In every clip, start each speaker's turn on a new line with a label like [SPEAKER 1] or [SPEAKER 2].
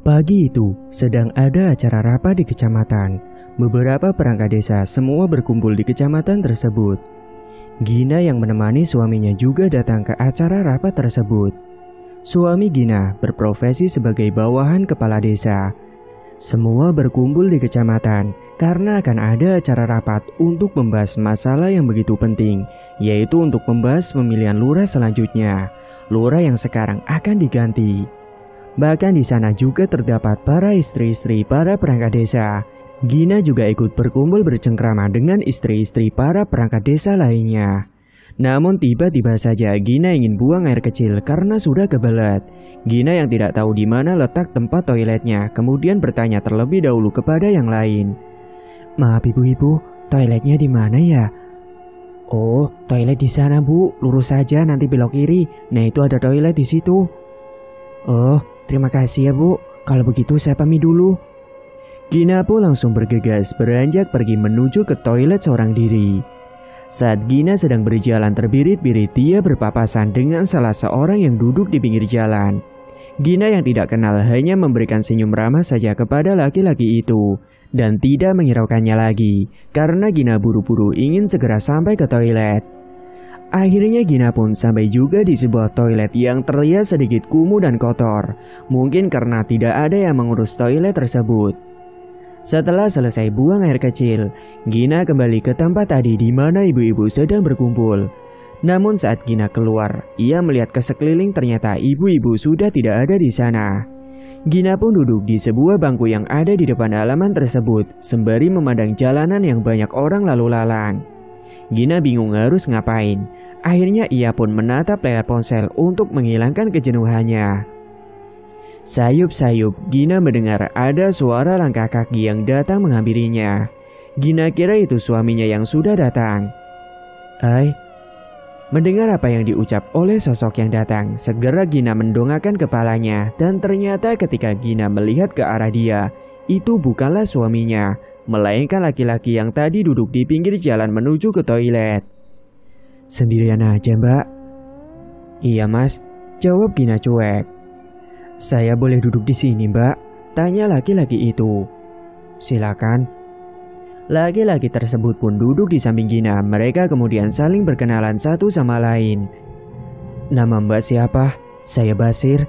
[SPEAKER 1] Pagi itu, sedang ada acara rapat di kecamatan. Beberapa perangkat desa semua berkumpul di kecamatan tersebut. Gina yang menemani suaminya juga datang ke acara rapat tersebut. Suami Gina berprofesi sebagai bawahan kepala desa. Semua berkumpul di kecamatan karena akan ada acara rapat untuk membahas masalah yang begitu penting, yaitu untuk membahas pemilihan lurah selanjutnya. Lurah yang sekarang akan diganti. Bahkan di sana juga terdapat para istri-istri para perangkat desa. Gina juga ikut berkumpul bercengkrama dengan istri-istri para perangkat desa lainnya. Namun tiba-tiba saja Gina ingin buang air kecil karena sudah kebelet. Gina yang tidak tahu di mana letak tempat toiletnya kemudian bertanya terlebih dahulu kepada yang lain. "Maaf ibu-ibu, toiletnya di mana ya?" "Oh, toilet di sana bu, lurus saja nanti belok kiri. Nah itu ada toilet di situ." "Oh, terima kasih ya bu, kalau begitu saya pamit dulu." Gina pun langsung bergegas beranjak pergi menuju ke toilet seorang diri. Saat Gina sedang berjalan terbirit-birit, dia berpapasan dengan salah seorang yang duduk di pinggir jalan. Gina yang tidak kenal hanya memberikan senyum ramah saja kepada laki-laki itu dan tidak menghiraukannya lagi karena Gina buru-buru ingin segera sampai ke toilet. Akhirnya Gina pun sampai juga di sebuah toilet yang terlihat sedikit kumuh dan kotor, mungkin karena tidak ada yang mengurus toilet tersebut. Setelah selesai buang air kecil, Gina kembali ke tempat tadi di mana ibu-ibu sedang berkumpul. Namun saat Gina keluar, ia melihat ke sekeliling ternyata ibu-ibu sudah tidak ada di sana. Gina pun duduk di sebuah bangku yang ada di depan halaman tersebut, sembari memandang jalanan yang banyak orang lalu lalang. Gina bingung harus ngapain. Akhirnya ia pun menatap layar ponsel untuk menghilangkan kejenuhannya. Sayup-sayup, Gina mendengar ada suara langkah kaki yang datang menghampirinya. Gina kira itu suaminya yang sudah datang. "Hai." Mendengar apa yang diucap oleh sosok yang datang, segera Gina mendongakkan kepalanya dan ternyata ketika Gina melihat ke arah dia, itu bukanlah suaminya, melainkan laki-laki yang tadi duduk di pinggir jalan menuju ke toilet. "Sendirian aja mbak?" "Iya mas," jawab Gina cuek. "Saya boleh duduk di sini mbak?" tanya laki-laki itu. "Silakan." Laki-laki tersebut pun duduk di samping Gina. Mereka kemudian saling berkenalan satu sama lain. "Nama mbak siapa?" "Saya Basir."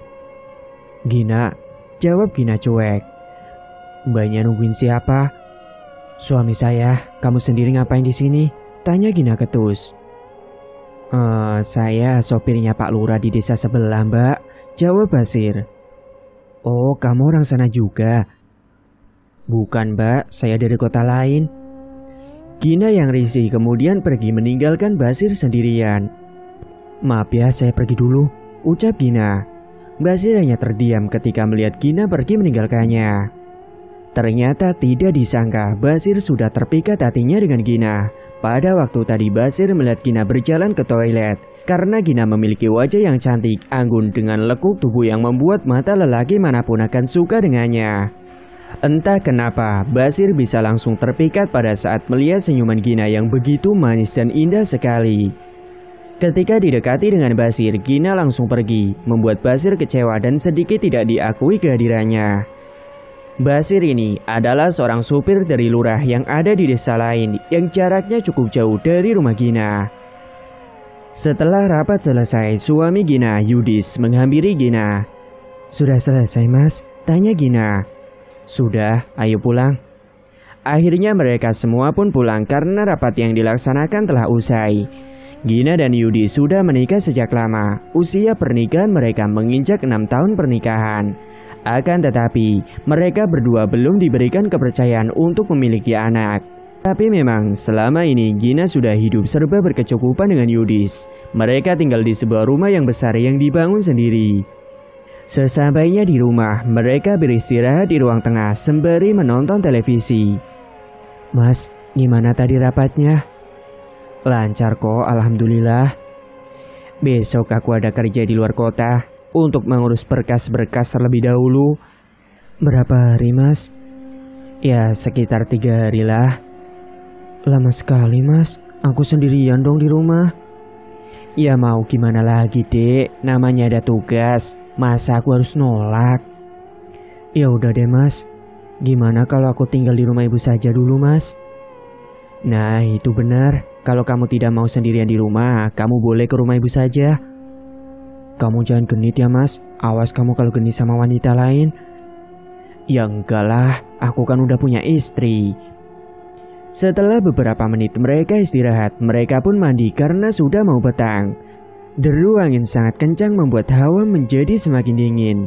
[SPEAKER 1] "Gina," jawab Gina cuek. "Mbaknya nungguin siapa?" "Suami saya." "Kamu sendiri ngapain di sini?" tanya Gina ketus. Saya sopirnya Pak Lurah di desa sebelah mbak," jawab Basir. "Oh, kamu orang sana juga?" "Bukan mbak, saya dari kota lain." Gina yang risih kemudian pergi meninggalkan Basir sendirian. "Maaf ya, saya pergi dulu," ucap Gina. Basir hanya terdiam ketika melihat Gina pergi meninggalkannya. Ternyata tidak disangka Basir sudah terpikat hatinya dengan Gina. Pada waktu tadi Basir melihat Gina berjalan ke toilet karena Gina memiliki wajah yang cantik, anggun dengan lekuk tubuh yang membuat mata lelaki manapun akan suka dengannya. Entah kenapa Basir bisa langsung terpikat pada saat melihat senyuman Gina yang begitu manis dan indah sekali. Ketika didekati dengan Basir, Gina langsung pergi, membuat Basir kecewa dan sedikit tidak diakui kehadirannya. Basir ini adalah seorang supir dari lurah yang ada di desa lain yang jaraknya cukup jauh dari rumah Gina. Setelah rapat selesai, suami Gina, Yudis, menghampiri Gina. "Sudah selesai mas?" tanya Gina. "Sudah, ayo pulang." Akhirnya mereka semua pun pulang karena rapat yang dilaksanakan telah usai. Gina dan Yudis sudah menikah sejak lama. Usia pernikahan mereka menginjak 6 tahun pernikahan. Akan tetapi, mereka berdua belum diberikan kepercayaan untuk memiliki anak. Tapi memang selama ini Gina sudah hidup serba berkecukupan dengan Yudis. Mereka tinggal di sebuah rumah yang besar yang dibangun sendiri. Sesampainya di rumah, mereka beristirahat di ruang tengah sembari menonton televisi. "Mas, gimana tadi rapatnya?" "Lancar kok, alhamdulillah. Besok aku ada kerja di luar kota untuk mengurus berkas-berkas terlebih dahulu." "Berapa hari mas?" "Ya sekitar 3 hari lah." "Lama sekali mas, aku sendirian dong di rumah." "Ya mau gimana lagi dek, namanya ada tugas, masa aku harus nolak?" Ya udah deh mas, gimana kalau aku tinggal di rumah ibu saja dulu mas? Nah itu benar, kalau kamu tidak mau sendirian di rumah, kamu boleh ke rumah ibu saja. Kamu jangan genit ya mas, awas kamu kalau genit sama wanita lain. Ya enggak lah, aku kan udah punya istri. Setelah beberapa menit mereka istirahat, mereka pun mandi karena sudah mau petang. Deru angin sangat kencang membuat hawa menjadi semakin dingin.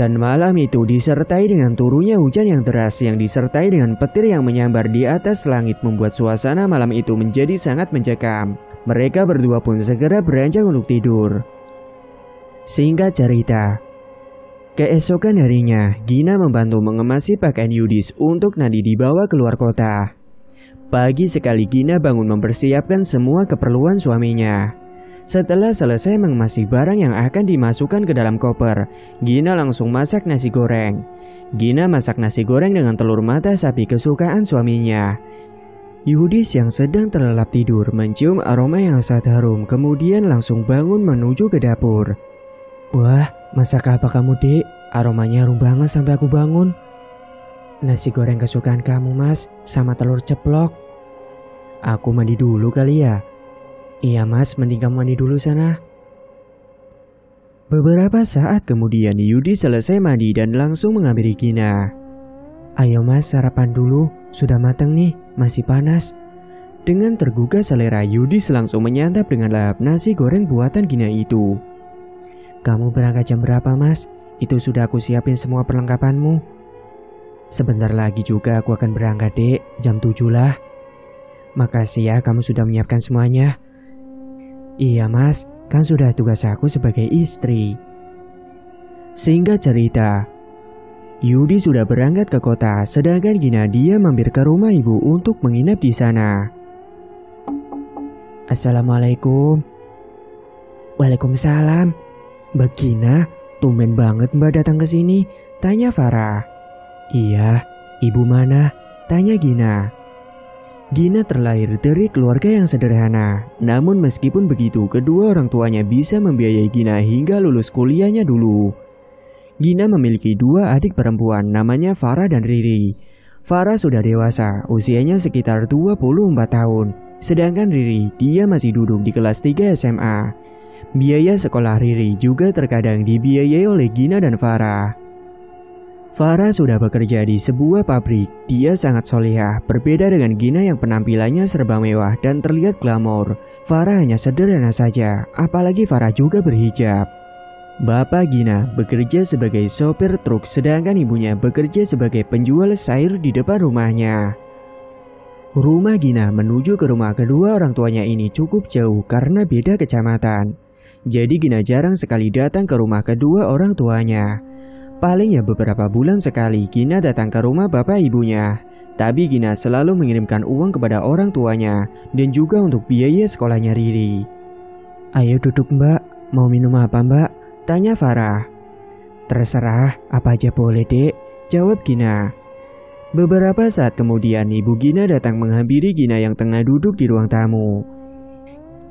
[SPEAKER 1] Dan malam itu disertai dengan turunnya hujan yang deras yang disertai dengan petir yang menyambar di atas langit membuat suasana malam itu menjadi sangat mencekam. Mereka berdua pun segera beranjak untuk tidur. Singkat cerita, keesokan harinya Gina membantu mengemasi pakaian Yudis untuk nanti dibawa keluar kota. Pagi sekali Gina bangun mempersiapkan semua keperluan suaminya. Setelah selesai mengemasi barang yang akan dimasukkan ke dalam koper, Gina langsung masak nasi goreng. Gina masak nasi goreng dengan telur mata sapi kesukaan suaminya. Yudis yang sedang terlelap tidur mencium aroma yang sangat harum, kemudian langsung bangun menuju ke dapur. Wah, masak apa kamu, Dek? Aromanya harum banget sampai aku bangun. Nasi goreng kesukaan kamu, Mas, sama telur ceplok. Aku mandi dulu kali ya. Iya mas, mending kamu mandi dulu sana. Beberapa saat kemudian Yudi selesai mandi dan langsung menghampiri Gina. Ayo mas, sarapan dulu, sudah matang nih, masih panas. Dengan tergugah selera, Yudi langsung menyantap dengan lahap nasi goreng buatan Gina itu. Kamu berangkat jam berapa mas? Itu sudah aku siapin semua perlengkapanmu. Sebentar lagi juga aku akan berangkat dek, jam 7 lah. Makasih ya kamu sudah menyiapkan semuanya. Iya mas, kan sudah tugas aku sebagai istri. Singkat cerita, Yudi sudah berangkat ke kota, sedangkan Gina dia mampir ke rumah ibu untuk menginap di sana. Assalamualaikum. Waalaikumsalam. Mbak Gina, tumben banget mbak datang ke sini, tanya Farah. Iya, ibu mana? Tanya Gina. Gina terlahir dari keluarga yang sederhana, namun meskipun begitu, kedua orang tuanya bisa membiayai Gina hingga lulus kuliahnya dulu. Gina memiliki dua adik perempuan, namanya Farah dan Riri. Farah sudah dewasa, usianya sekitar 24 tahun, sedangkan Riri, dia masih duduk di kelas 3 SMA. Biaya sekolah Riri juga terkadang dibiayai oleh Gina dan Farah. Farah sudah bekerja di sebuah pabrik. Dia sangat solehah, berbeda dengan Gina yang penampilannya serba mewah dan terlihat glamor. Farah hanya sederhana saja, apalagi Farah juga berhijab. Bapak Gina bekerja sebagai sopir truk, sedangkan ibunya bekerja sebagai penjual sayur di depan rumahnya. Rumah Gina menuju ke rumah kedua orang tuanya ini cukup jauh karena beda kecamatan. Jadi Gina jarang sekali datang ke rumah kedua orang tuanya. Paling ya beberapa bulan sekali Gina datang ke rumah bapak ibunya. Tapi Gina selalu mengirimkan uang kepada orang tuanya dan juga untuk biaya sekolahnya Riri. Ayo duduk mbak, mau minum apa mbak? Tanya Farah. Terserah, apa aja boleh dek, jawab Gina. Beberapa saat kemudian ibu Gina datang menghampiri Gina yang tengah duduk di ruang tamu.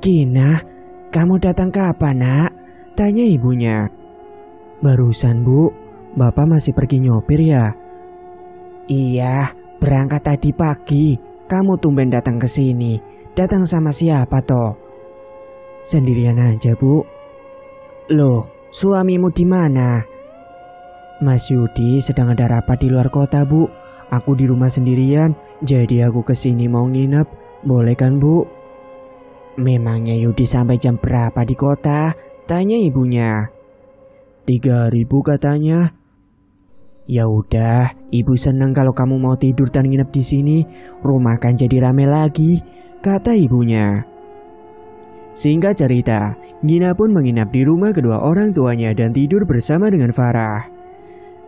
[SPEAKER 1] Gina, kamu datang kapan nak? Tanya ibunya. Barusan bu, bapak masih pergi nyopir ya? Iya, berangkat tadi pagi. Kamu tumben datang ke sini. Datang sama siapa toh? Sendirian aja bu. Loh, suamimu di mana? Mas Yudi sedang ada rapat di luar kota bu. Aku di rumah sendirian, jadi aku kesini mau nginep. Boleh kan bu? Memangnya Yudi sampai jam berapa di kota? Tanya ibunya. 3 hari bu katanya. Ya udah, ibu senang kalau kamu mau tidur dan nginep di sini. Rumah kan jadi rame lagi, kata ibunya. Singkat cerita, Gina pun menginap di rumah kedua orang tuanya dan tidur bersama dengan Farah.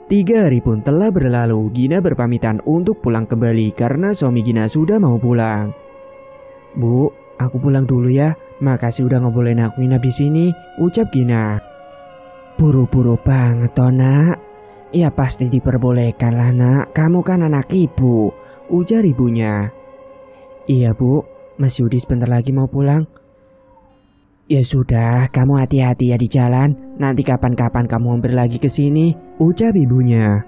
[SPEAKER 1] 3 hari pun telah berlalu. Gina berpamitan untuk pulang kembali karena suami Gina sudah mau pulang. Bu, aku pulang dulu ya. Makasih udah ngebolehin aku nginap di sini, ucap Gina. Buru-buru banget toh nak. Ya pasti diperbolehkan lah nak. Kamu kan anak ibu, ujar ibunya. Iya bu, Mas Yudi sebentar lagi mau pulang. Ya sudah, kamu hati-hati ya di jalan. Nanti kapan-kapan kamu mampir lagi ke sini, ucap ibunya.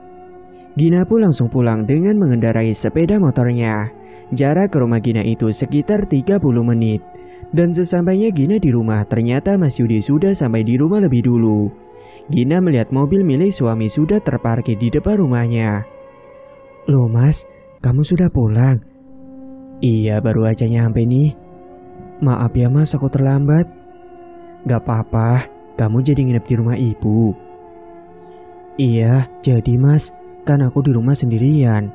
[SPEAKER 1] Gina pun langsung pulang dengan mengendarai sepeda motornya. Jarak ke rumah Gina itu sekitar 30 menit. Dan sesampainya Gina di rumah, ternyata Mas Yudi sudah sampai di rumah lebih dulu. Gina melihat mobil milik suami sudah terparkir di depan rumahnya. "Loh Mas, kamu sudah pulang?" "Iya, baru aja nyampe nih." "Maaf ya Mas, aku terlambat." "Gak apa-apa, kamu jadi nginep di rumah ibu?" "Iya, jadi Mas, kan aku di rumah sendirian."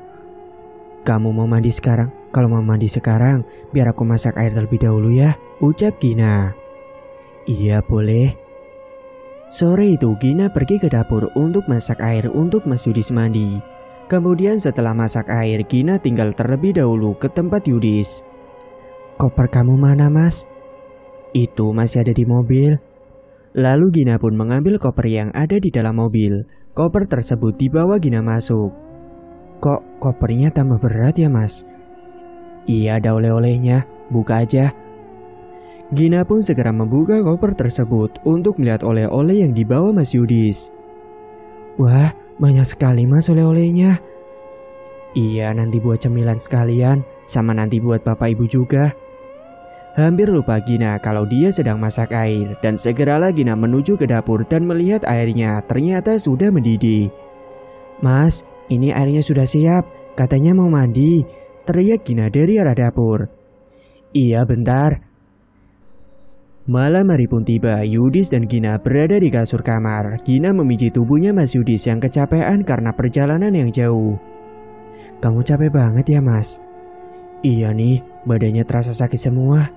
[SPEAKER 1] "Kamu mau mandi sekarang? Kalau mau mandi sekarang, biar aku masak air terlebih dahulu ya," ucap Gina. "Iya, boleh." Sore itu Gina pergi ke dapur untuk masak air untuk Mas Yudis mandi. Kemudian setelah masak air, Gina tinggal terlebih dahulu ke tempat Yudis. "Koper kamu mana Mas?" "Itu masih ada di mobil." Lalu Gina pun mengambil koper yang ada di dalam mobil. Koper tersebut dibawa Gina masuk. "Kok kopernya tambah berat ya Mas?" "Iya, ada oleh-olehnya, buka aja." Gina pun segera membuka koper tersebut untuk melihat oleh-oleh yang dibawa Mas Yudis. "Wah, banyak sekali Mas oleh-olehnya." "Iya, nanti buat cemilan sekalian, sama nanti buat bapak ibu juga." Hampir lupa Gina kalau dia sedang masak air, dan segeralah Gina menuju ke dapur dan melihat airnya ternyata sudah mendidih. "Mas, ini airnya sudah siap, katanya mau mandi," teriak Gina dari arah dapur. "Iya, bentar." Malam hari pun tiba, Yudis dan Gina berada di kasur kamar. Gina memijit tubuhnya Mas Yudis yang kecapean karena perjalanan yang jauh. "Kamu capek banget ya Mas?" "Iya nih, badannya terasa sakit semua."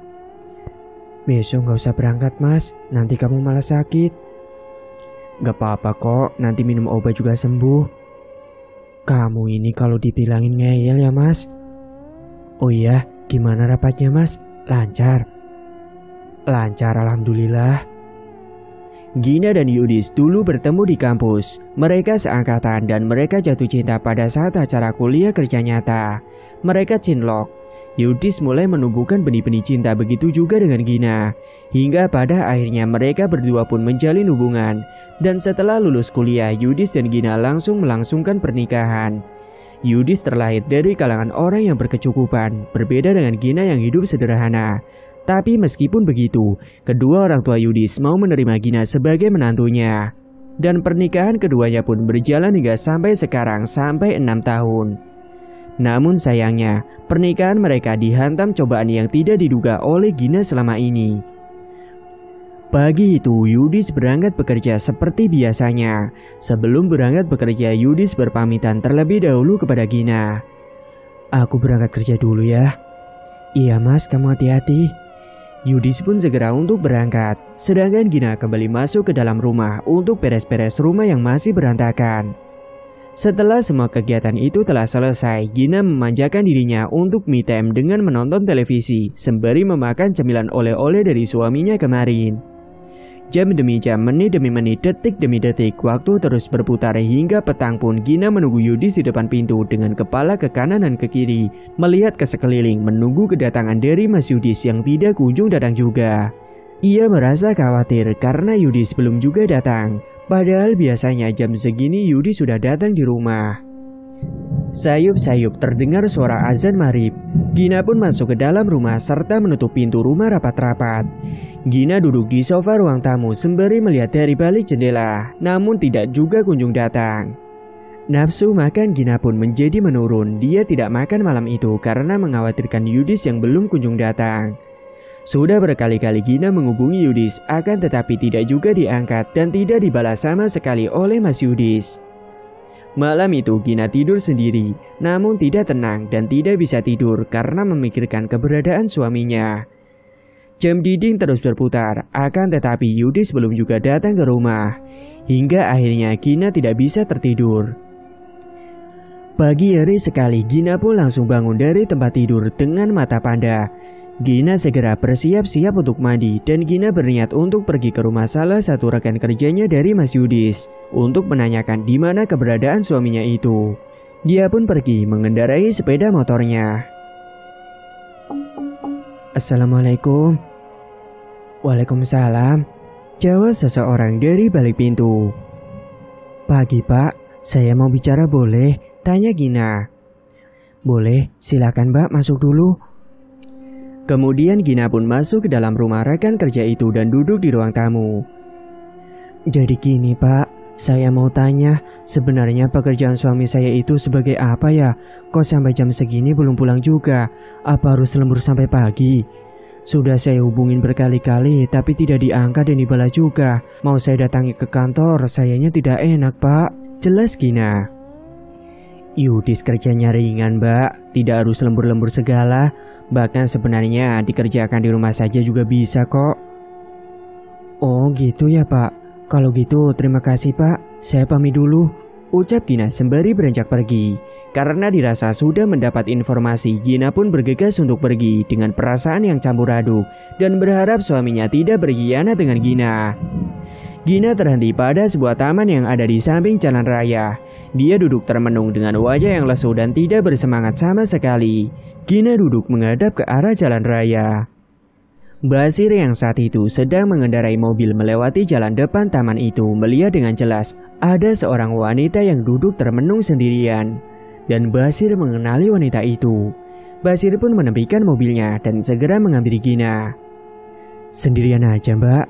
[SPEAKER 1] "Besok gak usah berangkat Mas, nanti kamu malah sakit." "Gak apa-apa kok, nanti minum obat juga sembuh." "Kamu ini kalau dibilangin ngeyel ya Mas." "Oh iya, gimana rapatnya Mas? Lancar?" "Lancar, alhamdulillah." Gina dan Yudis dulu bertemu di kampus. Mereka seangkatan dan mereka jatuh cinta pada saat acara kuliah kerja nyata. Mereka cinlok. Yudis mulai menumbuhkan benih-benih cinta, begitu juga dengan Gina. Hingga pada akhirnya mereka berdua pun menjalin hubungan. Dan setelah lulus kuliah, Yudis dan Gina langsung melangsungkan pernikahan. Yudis terlahir dari kalangan orang yang berkecukupan, berbeda dengan Gina yang hidup sederhana. Tapi meskipun begitu, kedua orang tua Yudis mau menerima Gina sebagai menantunya. Dan pernikahan keduanya pun berjalan hingga sampai sekarang, sampai 6 tahun. Namun sayangnya, pernikahan mereka dihantam cobaan yang tidak diduga oleh Gina selama ini. Pagi itu, Yudis berangkat bekerja seperti biasanya. Sebelum berangkat bekerja, Yudis berpamitan terlebih dahulu kepada Gina. "Aku berangkat kerja dulu ya." "Iya Mas, kamu hati-hati." Yudis pun segera untuk berangkat, sedangkan Gina kembali masuk ke dalam rumah untuk beres-beres rumah yang masih berantakan. Setelah semua kegiatan itu telah selesai, Gina memanjakan dirinya untuk me time dengan menonton televisi, sembari memakan cemilan oleh-oleh dari suaminya kemarin. Jam demi jam, menit demi menit, detik demi detik, waktu terus berputar hingga petang pun Gina menunggu Yudis di depan pintu dengan kepala ke kanan dan ke kiri, melihat ke sekeliling menunggu kedatangan dari Mas Yudis yang tidak kunjung datang juga. Ia merasa khawatir karena Yudis belum juga datang, padahal biasanya jam segini Yudis sudah datang di rumah. Sayup-sayup terdengar suara azan maghrib. Gina pun masuk ke dalam rumah serta menutup pintu rumah rapat-rapat. Gina duduk di sofa ruang tamu sembari melihat dari balik jendela, namun tidak juga kunjung datang. Nafsu makan Gina pun menjadi menurun. Dia tidak makan malam itu karena mengkhawatirkan Yudis yang belum kunjung datang. Sudah berkali-kali Gina menghubungi Yudis, akan tetapi tidak juga diangkat dan tidak dibalas sama sekali oleh Mas Yudis. Malam itu Gina tidur sendiri, namun tidak tenang dan tidak bisa tidur karena memikirkan keberadaan suaminya. Jam dinding terus berputar, akan tetapi Yudis belum juga datang ke rumah. Hingga akhirnya Gina tidak bisa tertidur. Pagi hari sekali Gina pun langsung bangun dari tempat tidur dengan mata panda. Gina segera bersiap-siap untuk mandi dan Gina berniat untuk pergi ke rumah salah satu rekan kerjanya dari Mas Yudis untuk menanyakan di mana keberadaan suaminya itu. Dia pun pergi mengendarai sepeda motornya. "Assalamualaikum." "Waalaikumsalam," jawab seseorang dari balik pintu. "Pagi Pak, saya mau bicara boleh?" Tanya Gina. Boleh, silakan Mbak masuk dulu. Kemudian Gina pun masuk ke dalam rumah rekan kerja itu dan duduk di ruang tamu. Jadi gini Pak, saya mau tanya, sebenarnya pekerjaan suami saya itu sebagai apa ya? Kok sampai jam segini belum pulang juga? Apa harus lembur sampai pagi? Sudah saya hubungin berkali-kali tapi tidak diangkat dan dibalas juga. Mau saya datangi ke kantor, sayanya tidak enak Pak. Jelas Gina. Yudis kerjanya ringan Mbak, tidak harus lembur-lembur segala. Bahkan sebenarnya dikerjakan di rumah saja juga bisa kok. Oh gitu ya Pak. Kalau gitu terima kasih Pak, saya pamit dulu. Ucap Gina sembari beranjak pergi. Karena dirasa sudah mendapat informasi, Gina pun bergegas untuk pergi dengan perasaan yang campur aduk dan berharap suaminya tidak berkhianat dengan Gina. Gina terhenti pada sebuah taman yang ada di samping jalan raya. Dia duduk termenung dengan wajah yang lesu dan tidak bersemangat sama sekali. Gina duduk menghadap ke arah jalan raya. Basir yang saat itu sedang mengendarai mobil melewati jalan depan taman itu melihat dengan jelas ada seorang wanita yang duduk termenung sendirian. Dan Basir mengenali wanita itu. Basir pun menepikan mobilnya dan segera menghampiri Gina. Sendirian aja Mbak.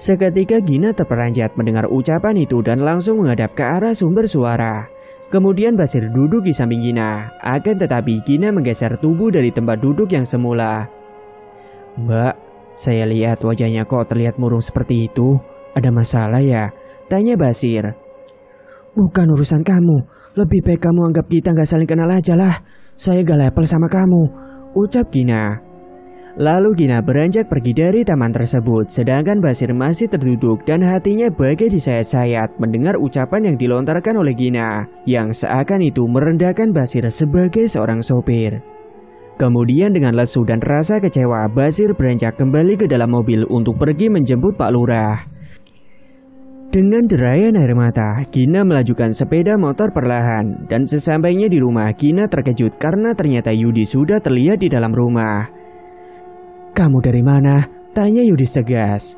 [SPEAKER 1] Seketika Gina terperanjat mendengar ucapan itu dan langsung menghadap ke arah sumber suara. Kemudian Basir duduk di samping Gina. Akan tetapi Gina menggeser tubuh dari tempat duduk yang semula. Mbak, saya lihat wajahnya kok terlihat murung seperti itu. Ada masalah ya? Tanya Basir. Bukan urusan kamu. Lebih baik kamu anggap kita gak saling kenal aja lah. Saya gak level sama kamu. Ucap Gina. Lalu Gina beranjak pergi dari taman tersebut. Sedangkan Basir masih terduduk dan hatinya bagai disayat-sayat mendengar ucapan yang dilontarkan oleh Gina. Yang seakan itu merendahkan Basir sebagai seorang sopir. Kemudian dengan lesu dan rasa kecewa, Basir beranjak kembali ke dalam mobil untuk pergi menjemput Pak Lurah. Dengan derayan air mata, Gina melajukan sepeda motor perlahan. Dan sesampainya di rumah, Gina terkejut karena ternyata Yudis sudah terlihat di dalam rumah. Kamu dari mana? Tanya Yudis tegas.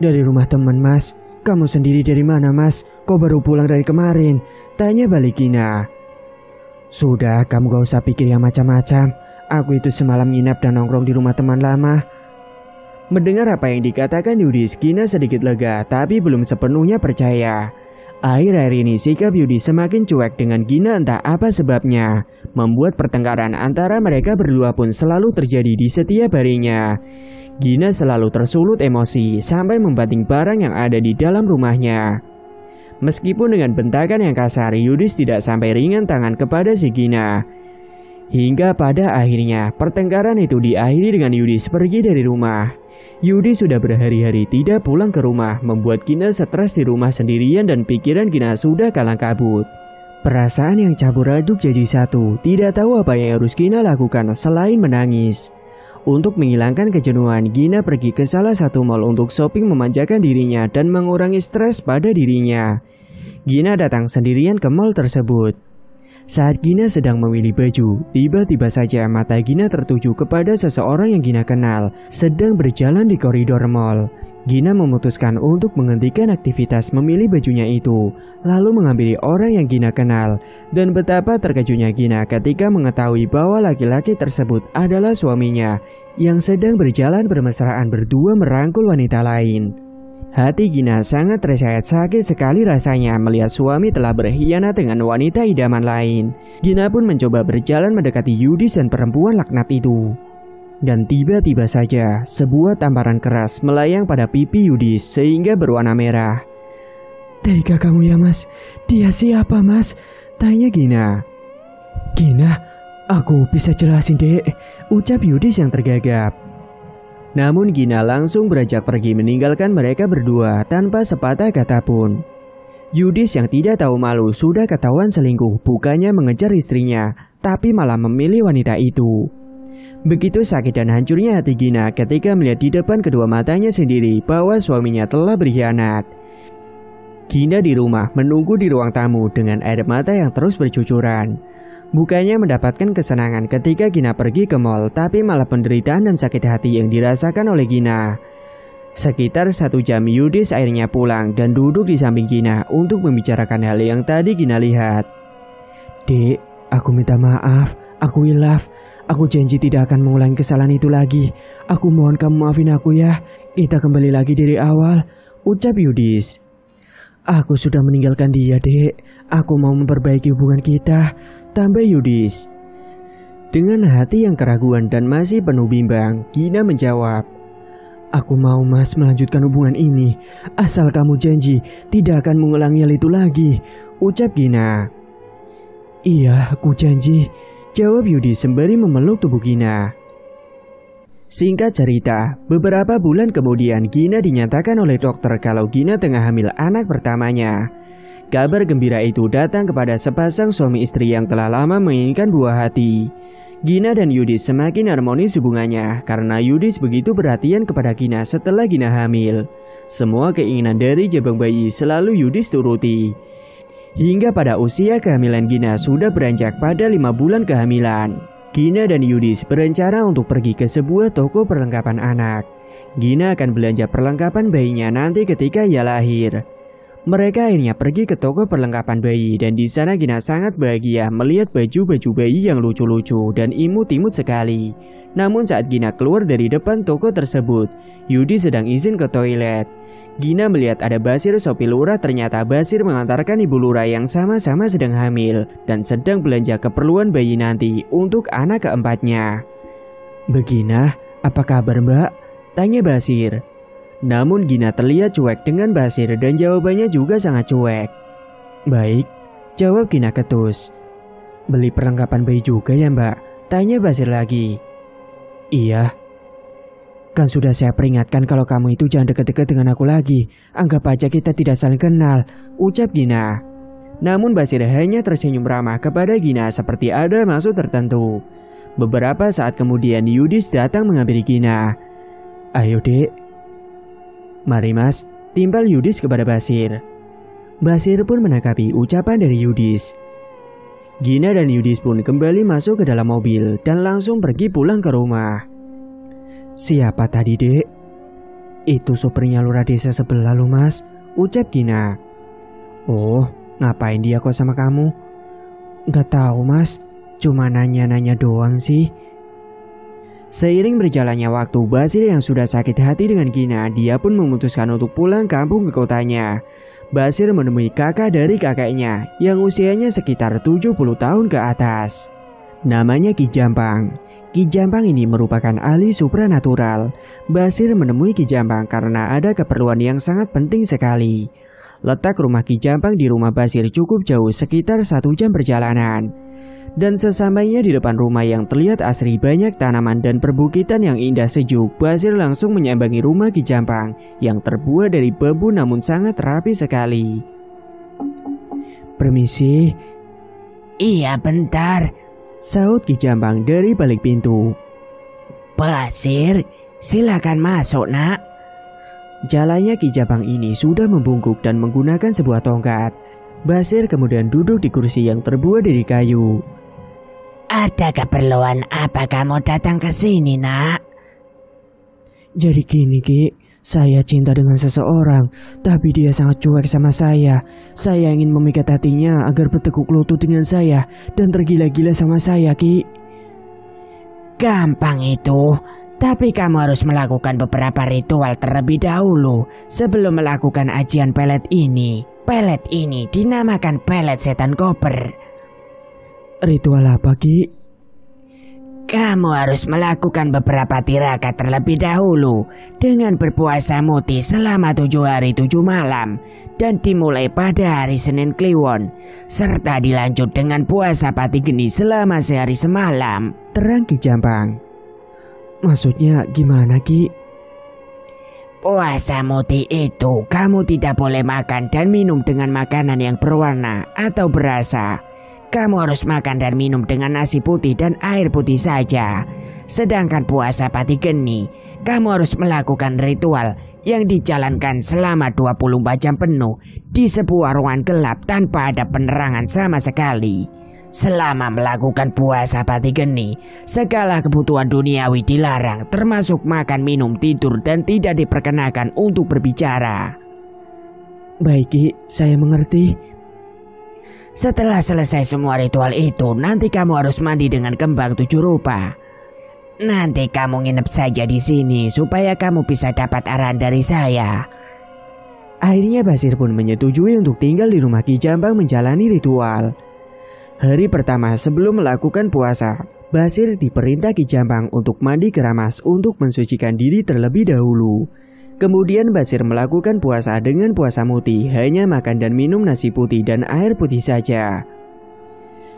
[SPEAKER 1] Dari rumah teman Mas. Kamu sendiri dari mana Mas? Kok baru pulang dari kemarin? Tanya balik Gina. Sudah, kamu gak usah pikir yang macam-macam. Aku itu semalam nginap dan nongkrong di rumah teman lama. Mendengar apa yang dikatakan Yudis, Gina sedikit lega, tapi belum sepenuhnya percaya. Akhir-akhir ini sikap Yudis semakin cuek dengan Gina, entah apa sebabnya. Membuat pertengkaran antara mereka berdua pun selalu terjadi di setiap harinya. Gina selalu tersulut emosi sampai membanting barang yang ada di dalam rumahnya. Meskipun dengan bentakan yang kasar, Yudis tidak sampai ringan tangan kepada si Gina. Hingga pada akhirnya, pertengkaran itu diakhiri dengan Yudis pergi dari rumah. Yudis sudah berhari-hari tidak pulang ke rumah, membuat Gina stres di rumah sendirian dan pikiran Gina sudah kalang kabut. Perasaan yang campur aduk jadi satu, tidak tahu apa yang harus Gina lakukan selain menangis. Untuk menghilangkan kejenuhan, Gina pergi ke salah satu mal untuk shopping memanjakan dirinya dan mengurangi stres pada dirinya. Gina datang sendirian ke mal tersebut. Saat Gina sedang memilih baju, tiba-tiba saja mata Gina tertuju kepada seseorang yang Gina kenal sedang berjalan di koridor mal. Gina memutuskan untuk menghentikan aktivitas memilih bajunya itu, lalu menghampiri orang yang Gina kenal. Dan betapa terkejutnya Gina ketika mengetahui bahwa laki-laki tersebut adalah suaminya yang sedang berjalan bermesraan berdua merangkul wanita lain. Hati Gina sangat tersayat, sakit sekali rasanya melihat suami telah berkhianat dengan wanita idaman lain. Gina pun mencoba berjalan mendekati Yudis dan perempuan laknat itu. Dan tiba-tiba saja sebuah tamparan keras melayang pada pipi Yudis sehingga berwarna merah. Tega kamu ya Mas? Dia siapa Mas? Tanya Gina. Gina, aku bisa jelasin dek, ucap Yudis yang tergagap. Namun Gina langsung beranjak pergi meninggalkan mereka berdua tanpa sepatah kata pun. Yudis yang tidak tahu malu sudah ketahuan selingkuh, bukannya mengejar istrinya, tapi malah memilih wanita itu. Begitu sakit dan hancurnya hati Gina ketika melihat di depan kedua matanya sendiri bahwa suaminya telah berkhianat. Gina di rumah menunggu di ruang tamu dengan air mata yang terus bercucuran. Bukannya mendapatkan kesenangan ketika Gina pergi ke mal, tapi malah penderitaan dan sakit hati yang dirasakan oleh Gina. Sekitar 1 jam Yudis akhirnya pulang dan duduk di samping Gina untuk membicarakan hal yang tadi Gina lihat. Dek, aku minta maaf, aku hilaf. Aku janji tidak akan mengulangi kesalahan itu lagi. Aku mohon kamu maafin aku ya. Kita kembali lagi dari awal, ucap Yudis. Aku sudah meninggalkan dia, Dek. Aku mau memperbaiki hubungan kita, tambah Yudis. Dengan hati yang keraguan dan masih penuh bimbang, Gina menjawab, aku mau Mas melanjutkan hubungan ini, asal kamu janji tidak akan mengulangi hal itu lagi, ucap Gina. Iya, aku janji, jawab Yudis sembari memeluk tubuh Gina. Singkat cerita, beberapa bulan kemudian Gina dinyatakan oleh dokter kalau Gina tengah hamil anak pertamanya. Kabar gembira itu datang kepada sepasang suami istri yang telah lama menginginkan buah hati. Gina dan Yudis semakin harmonis hubungannya karena Yudis begitu perhatian kepada Gina setelah Gina hamil. Semua keinginan dari jabang bayi selalu Yudis turuti. Hingga pada usia kehamilan Gina sudah beranjak pada 5 bulan kehamilan, Gina dan Yudis berencana untuk pergi ke sebuah toko perlengkapan anak. Gina akan belanja perlengkapan bayinya nanti ketika ia lahir. Mereka akhirnya pergi ke toko perlengkapan bayi dan di sana Gina sangat bahagia melihat baju-baju bayi yang lucu-lucu dan imut-imut sekali. Namun saat Gina keluar dari depan toko tersebut, Yudis sedang izin ke toilet. Gina melihat ada Basir sopir lurah. Ternyata Basir mengantarkan ibu lurah yang sama-sama sedang hamil dan sedang belanja keperluan bayi nanti untuk anak keempatnya. Begina, apa kabar Mbak? Tanya Basir. Namun Gina terlihat cuek dengan Basir dan jawabannya juga sangat cuek. Baik, jawab Gina ketus. Beli perlengkapan bayi juga ya Mbak? Tanya Basir lagi. Iya. Kan sudah saya peringatkan kalau kamu itu jangan dekat-dekat dengan aku lagi. Anggap aja kita tidak saling kenal, ucap Gina. Namun Basir hanya tersenyum ramah kepada Gina seperti ada maksud tertentu. Beberapa saat kemudian Yudis datang menghampiri Gina. Ayo dek. Mari mas, timpal Yudis kepada Basir. Basir pun menanggapi ucapan dari Yudis. Gina dan Yudis pun kembali masuk ke dalam mobil dan langsung pergi pulang ke rumah. Siapa tadi dek? Itu sopirnya lurah desa sebelah lo mas, ucap Gina. Oh, ngapain dia kok sama kamu? Gak tahu mas, cuma nanya-nanya doang sih. Seiring berjalannya waktu, Basir yang sudah sakit hati dengan Gina, dia pun memutuskan untuk pulang kampung ke kotanya. Basir menemui kakak dari kakeknya yang usianya sekitar 70 tahun ke atas. Namanya Ki Jampang. Ki Jampang ini merupakan ahli supranatural. Basir menemui Ki Jampang karena ada keperluan yang sangat penting sekali. Letak rumah Ki Jampang di rumah Basir cukup jauh, sekitar 1 jam perjalanan. Dan sesampainya di depan rumah yang terlihat asri, banyak tanaman dan perbukitan yang indah sejuk, Basir langsung menyambangi rumah Ki Jampang yang terbuat dari bambu namun sangat rapi sekali. Permisi. Iya bentar, saut Ki Jampang dari balik pintu. Basir, silakan masuk nak. Jalannya Ki Jampang ini sudah membungkuk dan menggunakan sebuah tongkat. Basir kemudian duduk di kursi yang terbuat dari kayu. Ada keperluan apa kamu datang ke sini nak? Jadi gini Ki, saya cinta dengan seseorang, tapi dia sangat cuek sama saya. Saya ingin memikat hatinya agar bertekuk lutut dengan saya dan tergila-gila sama saya, Ki. Gampang itu, tapi kamu harus melakukan beberapa ritual terlebih dahulu sebelum melakukan ajian pelet ini. Pelet ini dinamakan pelet setan koper. Ritual apa, Ki? Kamu harus melakukan beberapa tirakat terlebih dahulu dengan berpuasa muti selama 7 hari 7 malam dan dimulai pada hari Senin Kliwon, serta dilanjut dengan puasa pati geni selama sehari semalam. Terang Ki Jampang. Maksudnya gimana Ki? Puasa muti itu kamu tidak boleh makan dan minum dengan makanan yang berwarna atau berasa. Kamu harus makan dan minum dengan nasi putih dan air putih saja. Sedangkan puasa pati geni, kamu harus melakukan ritual yang dijalankan selama 24 jam penuh di sebuah ruangan gelap tanpa ada penerangan sama sekali. Selama melakukan puasa pati geni, segala kebutuhan duniawi dilarang, termasuk makan, minum, tidur, dan tidak diperkenakan untuk berbicara. Baik Ki, saya mengerti.
[SPEAKER 2] Setelah selesai semua ritual itu, nanti kamu harus mandi dengan kembang 7 rupa. Nanti kamu nginep saja di sini supaya kamu bisa dapat arahan dari saya.
[SPEAKER 1] Akhirnya Basir pun menyetujui untuk tinggal di rumah Ki Jambang menjalani ritual. Hari pertama sebelum melakukan puasa, Basir diperintah Ki Jambang untuk mandi keramas untuk mensucikan diri terlebih dahulu. Kemudian Basir melakukan puasa dengan puasa muti, hanya makan dan minum nasi putih dan air putih saja.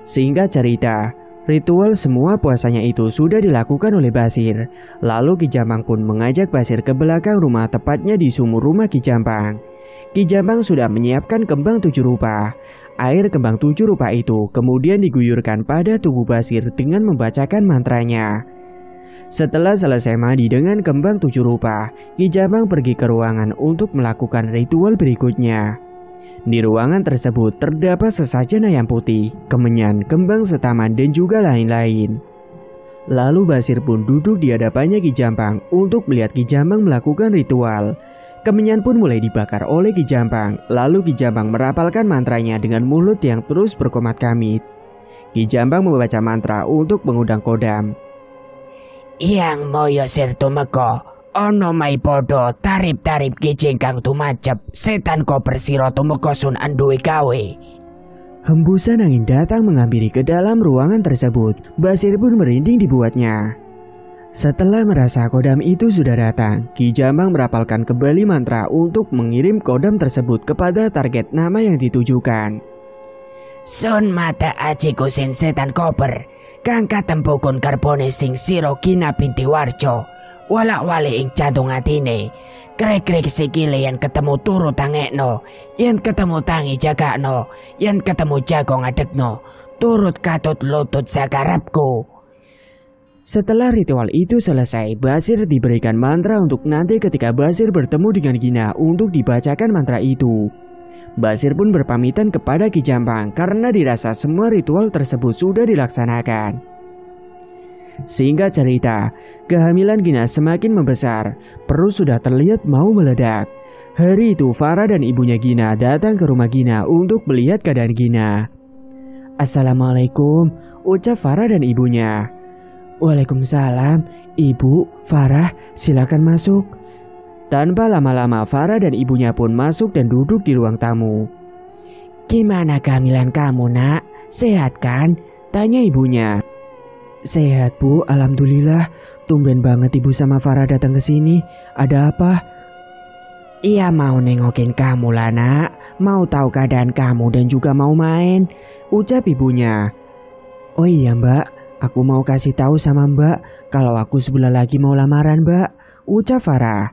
[SPEAKER 1] Singkat cerita, ritual semua puasanya itu sudah dilakukan oleh Basir. Lalu Ki Jambang pun mengajak Basir ke belakang rumah, tepatnya di sumur rumah Ki Jambang. Ki Jambang sudah menyiapkan kembang 7 rupa. Air kembang 7 rupa itu kemudian diguyurkan pada tubuh Basir dengan membacakan mantranya. Setelah selesai mandi dengan kembang 7 rupa, Ki Jambang pergi ke ruangan untuk melakukan ritual berikutnya. Di ruangan tersebut terdapat sesajen ayam putih, kemenyan, kembang setaman, dan juga lain-lain. Lalu Basir pun duduk di hadapannya Ki Jambang untuk melihat Ki Jambang melakukan ritual. Kemenyan pun mulai dibakar oleh Ki Jambang, lalu Ki Jambang merapalkan mantranya dengan mulut yang terus berkomat kamit. Ki Jambang membaca mantra untuk mengundang kodam.
[SPEAKER 2] Yang moyo sir tumeka, ono mai podo tarip-tarip kijing kang tumacep, setan koper sira tumeka sun anduwe gawe.
[SPEAKER 1] Hembusan angin datang menghampiri ke dalam ruangan tersebut. Basir pun merinding dibuatnya. Setelah merasa kodam itu sudah datang, Ki Jambang merapalkan kembali mantra untuk mengirim kodam tersebut kepada target nama yang ditujukan.
[SPEAKER 2] Sun mata aji kusin setan koper, kang katempukun karbone sing sira Gina binti Warjo, walak-wali ing jantung atine. Krek-krek sikile yen ketemu turu tangekno, yen ketemu tangi jagakno, yen ketemu jago ngadekno, turut katut lutut sakarepku.
[SPEAKER 1] Setelah ritual itu selesai, Basir diberikan mantra untuk nanti ketika Basir bertemu dengan Gina untuk dibacakan mantra itu. Basir pun berpamitan kepada Ki Jambang karena dirasa semua ritual tersebut sudah dilaksanakan. Singkat cerita, kehamilan Gina semakin membesar, perut sudah terlihat mau meledak. Hari itu Farah dan ibunya Gina datang ke rumah Gina untuk melihat keadaan Gina. "Assalamualaikum," ucap Farah dan ibunya. "Waalaikumsalam, Ibu, Farah, silakan masuk." Tanpa lama-lama Farah dan ibunya pun masuk dan duduk di ruang tamu.
[SPEAKER 2] "Gimana kehamilan kamu, Nak? Sehat kan?" tanya ibunya.
[SPEAKER 1] "Sehat, Bu, alhamdulillah. Tumben banget Ibu sama Farah datang ke sini. Ada apa?"
[SPEAKER 2] "Iya, mau nengokin kamu lah, Nak. Mau tahu keadaan kamu dan juga mau main," ucap ibunya.
[SPEAKER 1] "Oh iya, Mbak. Aku mau kasih tahu sama Mbak kalau aku sebulan lagi mau lamaran, Mbak," ucap Farah.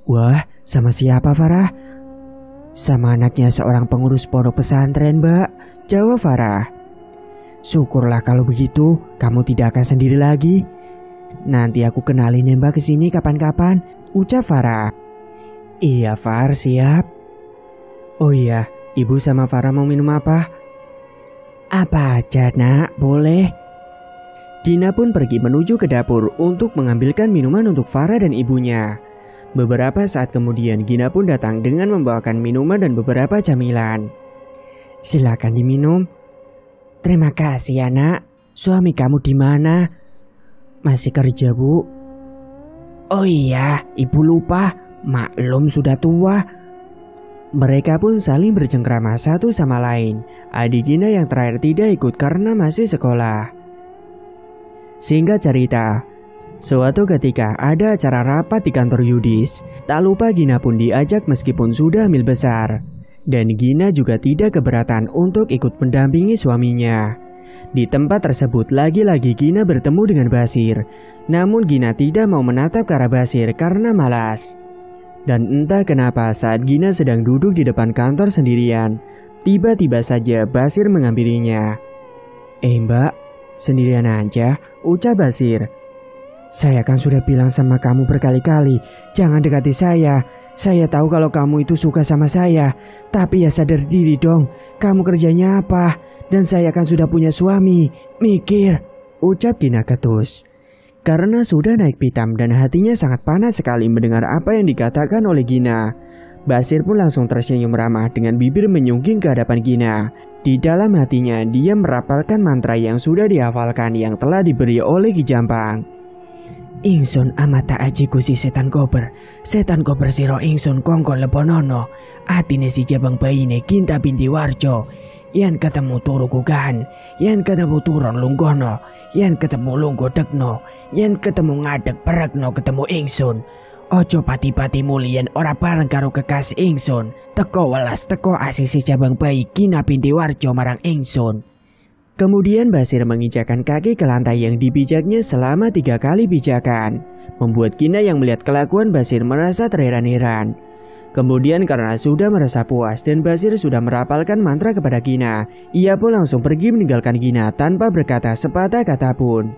[SPEAKER 1] "Wah, sama siapa, Farah?" "Sama anaknya seorang pengurus pondok pesantren, Mbak," jawab Farah. "Syukurlah kalau begitu, kamu tidak akan sendiri lagi. Nanti aku kenalin ya Mbak kesini kapan-kapan," ucap Farah. "Iya, Far, siap." "Oh iya, Ibu sama Farah mau minum apa?"
[SPEAKER 2] "Apa aja, Nak, boleh."
[SPEAKER 1] Gina pun pergi menuju ke dapur untuk mengambilkan minuman untuk Farah dan ibunya. Beberapa saat kemudian Gina pun datang dengan membawakan minuman dan beberapa camilan. "Silakan diminum."
[SPEAKER 2] "Terima kasih ya, Nak. Suami kamu di mana?"
[SPEAKER 1] "Masih kerja, Bu."
[SPEAKER 2] "Oh iya, Ibu lupa. Maklum sudah tua."
[SPEAKER 1] Mereka pun saling bercengkrama satu sama lain. Adik Gina yang terakhir tidak ikut karena masih sekolah. Singkat cerita, suatu ketika ada acara rapat di kantor Yudis. Tak lupa Gina pun diajak meskipun sudah hamil besar. Dan Gina juga tidak keberatan untuk ikut mendampingi suaminya. Di tempat tersebut lagi-lagi Gina bertemu dengan Basir. Namun Gina tidak mau menatap ke arah Basir karena malas. Dan entah kenapa saat Gina sedang duduk di depan kantor sendirian, tiba-tiba saja Basir menghampirinya. Mbak, sendirian aja," ucap Basir. "Saya kan sudah bilang sama kamu berkali-kali, jangan dekati saya. Saya tahu kalau kamu itu suka sama saya. Tapi ya sadar diri dong, kamu kerjanya apa? Dan saya kan sudah punya suami. Mikir," ucap Gina ketus. karena sudah naik pitam dan hatinya sangat panas sekali mendengar apa yang dikatakan oleh Gina. Basir pun langsung tersenyum ramah dengan bibir menyungging ke hadapan Gina. Di dalam hatinya dia merapalkan mantra yang sudah dihafalkan yang telah diberi oleh Ki Jampang.
[SPEAKER 2] Ingsun amata aji Gusti setan kober siro ingsun kongkon lebonono atine si Jabang Bayine Kinta binti Warjo. Yen ketemu turu gugahan, yen ketemu turun lunggono, yen ketemu lunggo dekno, yen ketemu ngadeg peregno ketemu ingsun. Ojo pati-pati muli yen ora bareng karo kekasih ingsun. Teko welas teko asih si Jabang Bayi Kina binti Warjo marang ingsun.
[SPEAKER 1] Kemudian Basir menginjakkan kaki ke lantai yang dipijaknya selama 3 kali pijakan, membuat Gina yang melihat kelakuan Basir merasa terheran-heran. Kemudian karena sudah merasa puas dan Basir sudah merapalkan mantra kepada Gina, ia pun langsung pergi meninggalkan Gina tanpa berkata sepatah kata pun.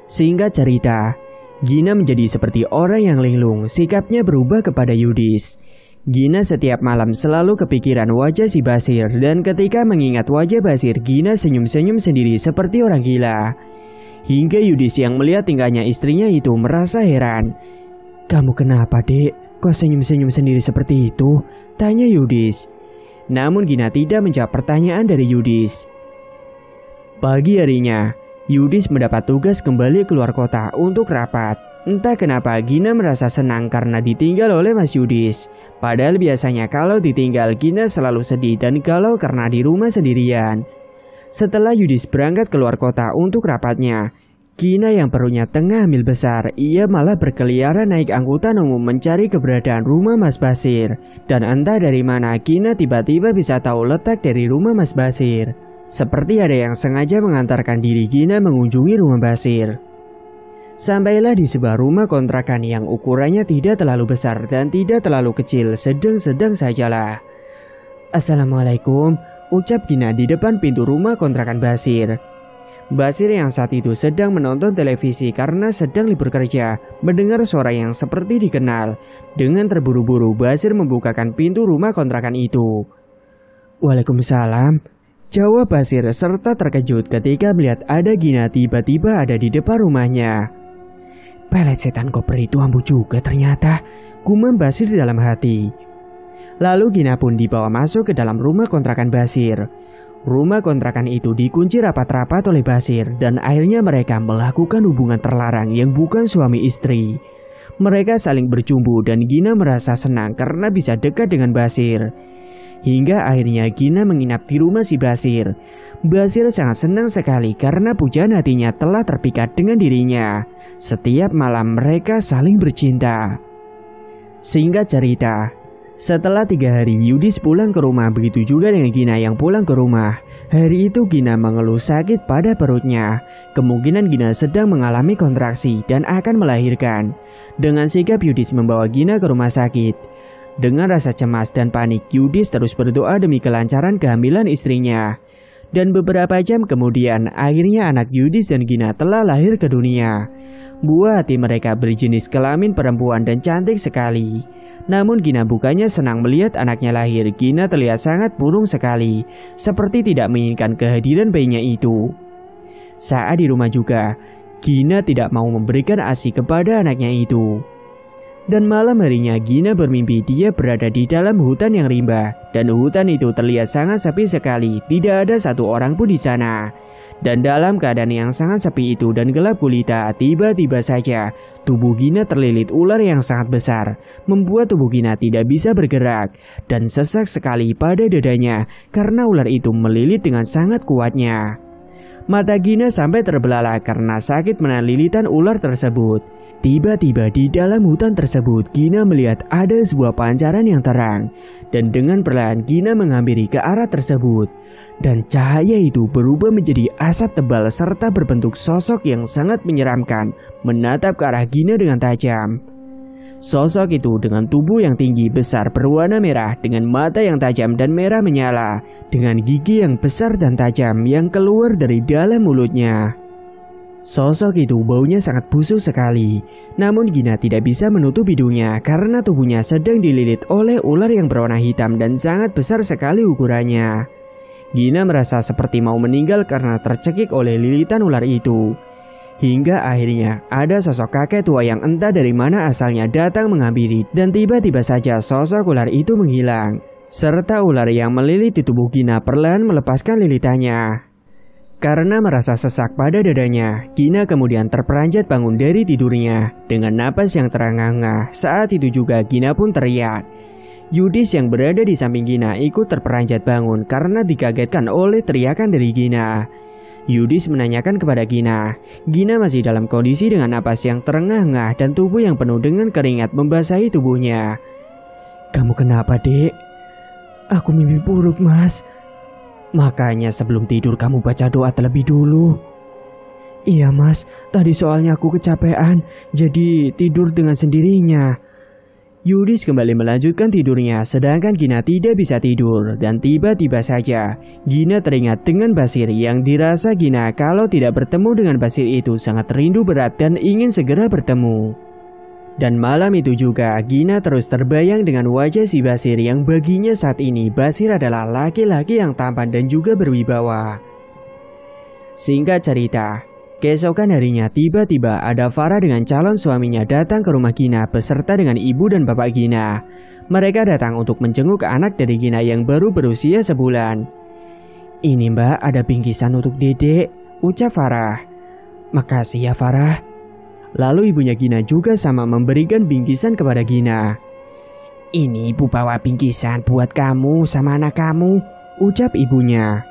[SPEAKER 1] Singkat cerita, Gina menjadi seperti orang yang linglung, sikapnya berubah kepada Yudis. Gina setiap malam selalu kepikiran wajah si Basir dan ketika mengingat wajah Basir, Gina senyum-senyum sendiri seperti orang gila. Hingga Yudis yang melihat tingkahnya istrinya itu merasa heran. "Kamu kenapa, Dek? Kok senyum-senyum sendiri seperti itu?" tanya Yudis. Namun Gina tidak menjawab pertanyaan dari Yudis. Pagi harinya, Yudis mendapat tugas kembali keluar kota untuk rapat. Entah kenapa Gina merasa senang karena ditinggal oleh Mas Yudis. Padahal biasanya kalau ditinggal Gina selalu sedih dan galau karena di rumah sendirian. Setelah Yudis berangkat keluar kota untuk rapatnya, Gina yang perutnya tengah hamil besar, ia malah berkeliaran naik angkutan umum mencari keberadaan rumah Mas Basir. Dan entah dari mana Gina tiba-tiba bisa tahu letak dari rumah Mas Basir. Seperti ada yang sengaja mengantarkan diri Gina mengunjungi rumah Basir. Sampailah di sebuah rumah kontrakan yang ukurannya tidak terlalu besar dan tidak terlalu kecil, sedang-sedang sajalah. "Assalamualaikum," ucap Gina di depan pintu rumah kontrakan Basir. Basir yang saat itu sedang menonton televisi karena sedang libur kerja, mendengar suara yang seperti dikenal. Dengan terburu-buru Basir membukakan pintu rumah kontrakan itu. "Waalaikumsalam," jawab Basir serta terkejut ketika melihat ada Gina tiba-tiba ada di depan rumahnya.
[SPEAKER 2] "Pelet setan koper itu ambu juga ternyata,"
[SPEAKER 1] gumam Basir dalam hati. Lalu Gina pun dibawa masuk ke dalam rumah kontrakan Basir. Rumah kontrakan itu dikunci rapat-rapat oleh Basir dan akhirnya mereka melakukan hubungan terlarang yang bukan suami istri. Mereka saling bercumbu dan Gina merasa senang karena bisa dekat dengan Basir. Hingga akhirnya Gina menginap di rumah si Basir. Basir sangat senang sekali karena pujaan hatinya telah terpikat dengan dirinya. Setiap malam mereka saling bercinta. Singkat cerita, setelah 3 hari Yudis pulang ke rumah, begitu juga dengan Gina yang pulang ke rumah. Hari itu Gina mengeluh sakit pada perutnya. Kemungkinan Gina sedang mengalami kontraksi dan akan melahirkan. Dengan sigap Yudis membawa Gina ke rumah sakit. Dengan rasa cemas dan panik, Yudis terus berdoa demi kelancaran kehamilan istrinya. Dan beberapa jam kemudian, akhirnya anak Yudis dan Gina telah lahir ke dunia. Buah hati mereka berjenis kelamin perempuan dan cantik sekali. Namun Gina bukannya senang melihat anaknya lahir. Gina terlihat sangat murung sekali, seperti tidak menginginkan kehadiran bayinya itu. Saat di rumah juga, Gina tidak mau memberikan ASI kepada anaknya itu. Dan malam harinya Gina bermimpi dia berada di dalam hutan yang rimba. Dan hutan itu terlihat sangat sepi sekali, tidak ada satu orang pun di sana. Dan dalam keadaan yang sangat sepi itu dan gelap gulita, tiba-tiba saja tubuh Gina terlilit ular yang sangat besar, membuat tubuh Gina tidak bisa bergerak dan sesak sekali pada dadanya karena ular itu melilit dengan sangat kuatnya. Mata Gina sampai terbelalak karena sakit menahan lilitan ular tersebut. Tiba-tiba di dalam hutan tersebut Gina melihat ada sebuah pancaran yang terang. Dan dengan perlahan Gina menghampiri ke arah tersebut. Dan cahaya itu berubah menjadi asap tebal serta berbentuk sosok yang sangat menyeramkan, menatap ke arah Gina dengan tajam. Sosok itu dengan tubuh yang tinggi besar berwarna merah, dengan mata yang tajam dan merah menyala, dengan gigi yang besar dan tajam yang keluar dari dalam mulutnya. Sosok itu baunya sangat busuk sekali. Namun Gina tidak bisa menutup hidungnya karena tubuhnya sedang dililit oleh ular yang berwarna hitam dan sangat besar sekali ukurannya. Gina merasa seperti mau meninggal karena tercekik oleh lilitan ular itu. Hingga akhirnya ada sosok kakek tua yang entah dari mana asalnya datang menghampiri dan tiba-tiba saja sosok ular itu menghilang. Serta ular yang melilit di tubuh Gina perlahan melepaskan lilitannya. Karena merasa sesak pada dadanya, Gina kemudian terperanjat bangun dari tidurnya dengan napas yang terengah-engah. Saat itu juga Gina pun teriak. Yudis yang berada di samping Gina ikut terperanjat bangun karena dikagetkan oleh teriakan dari Gina. Yudis menanyakan kepada Gina. Gina masih dalam kondisi dengan napas yang terengah-engah dan tubuh yang penuh dengan keringat membasahi tubuhnya. "Kamu kenapa, Dek?" "Aku mimpi buruk, Mas." "Makanya sebelum tidur kamu baca doa terlebih dulu." "Iya, Mas. Tadi soalnya aku kecapean, jadi tidur dengan sendirinya." Yudis kembali melanjutkan tidurnya, sedangkan Gina tidak bisa tidur. Dan tiba-tiba saja, Gina teringat dengan Basir yang dirasa Gina kalau tidak bertemu dengan Basir itu sangat rindu berat dan ingin segera bertemu. Dan malam itu juga, Gina terus terbayang dengan wajah si Basir yang baginya saat ini Basir adalah laki-laki yang tampan dan juga berwibawa. Singkat cerita, keesokan harinya tiba-tiba ada Farah dengan calon suaminya datang ke rumah Gina beserta dengan ibu dan bapak Gina. Mereka datang untuk menjenguk anak dari Gina yang baru berusia sebulan. "Ini Mbak, ada bingkisan untuk Dedek," ucap Farah. "Makasih ya Farah." Lalu ibunya Gina juga sama memberikan bingkisan kepada Gina.
[SPEAKER 2] "Ini ibu bawa bingkisan buat kamu sama anak kamu,"
[SPEAKER 1] ucap ibunya.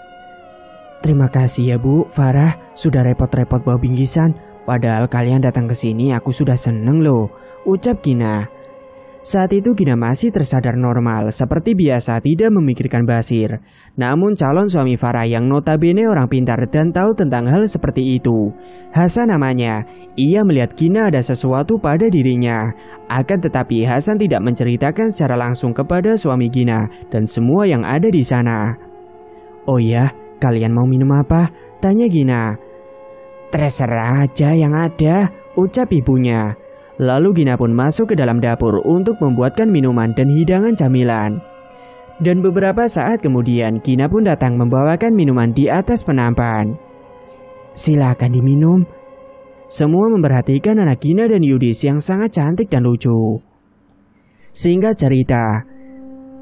[SPEAKER 1] "Terima kasih ya Bu, Farah sudah repot-repot bawa bingkisan. Padahal kalian datang ke sini aku sudah seneng loh," ucap Gina. Saat itu Gina masih tersadar normal, seperti biasa tidak memikirkan Basir. Namun calon suami Farah yang notabene orang pintar dan tahu tentang hal seperti itu, Hasan namanya, ia melihat Gina ada sesuatu pada dirinya. Akan tetapi Hasan tidak menceritakan secara langsung kepada suami Gina dan semua yang ada di sana. "Oh ya, kalian mau minum apa?" tanya Gina.
[SPEAKER 2] "Terserah aja yang ada,"
[SPEAKER 1] ucap ibunya. Lalu Gina pun masuk ke dalam dapur untuk membuatkan minuman dan hidangan camilan. Dan beberapa saat kemudian Gina pun datang membawakan minuman di atas penampan. "Silakan diminum." Semua memperhatikan anak Gina dan Yudis yang sangat cantik dan lucu. Singkat cerita,